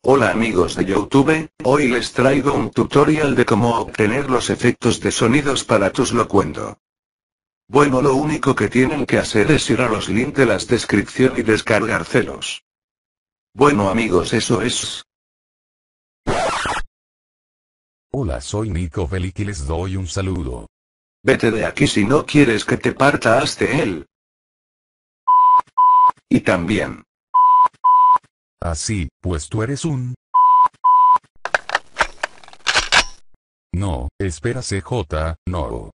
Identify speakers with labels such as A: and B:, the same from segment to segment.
A: Hola amigos de YouTube, hoy les traigo un tutorial de cómo obtener los efectos de sonidos para tus locuendo. Bueno, lo único que tienen que hacer es ir a los links de las descripción y descargárselos. Bueno amigos, eso es.
B: Hola, soy Nico Felic y les doy un saludo.
A: Vete de aquí si no quieres que te parta hasta él. Y también.
B: Así, pues tú eres un... No, espera CJ, no.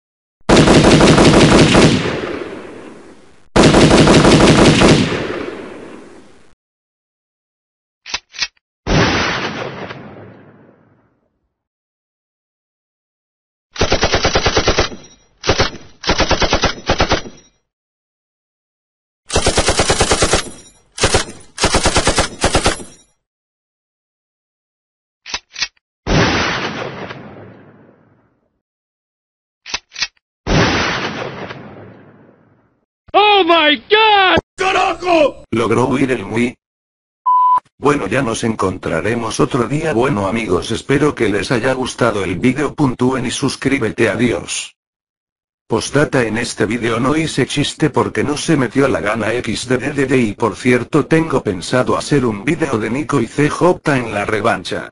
C: ¡Oh my God! ¡Carajo!
A: ¿Logró huir el Wii? Bueno, ya nos encontraremos otro día. Bueno amigos, espero que les haya gustado el vídeo. Puntúen y suscríbete. Adiós. Postdata: en este vídeo no hice chiste porque no se metió la gana XDDD, y por cierto tengo pensado hacer un vídeo de Nico y CJ en la revancha.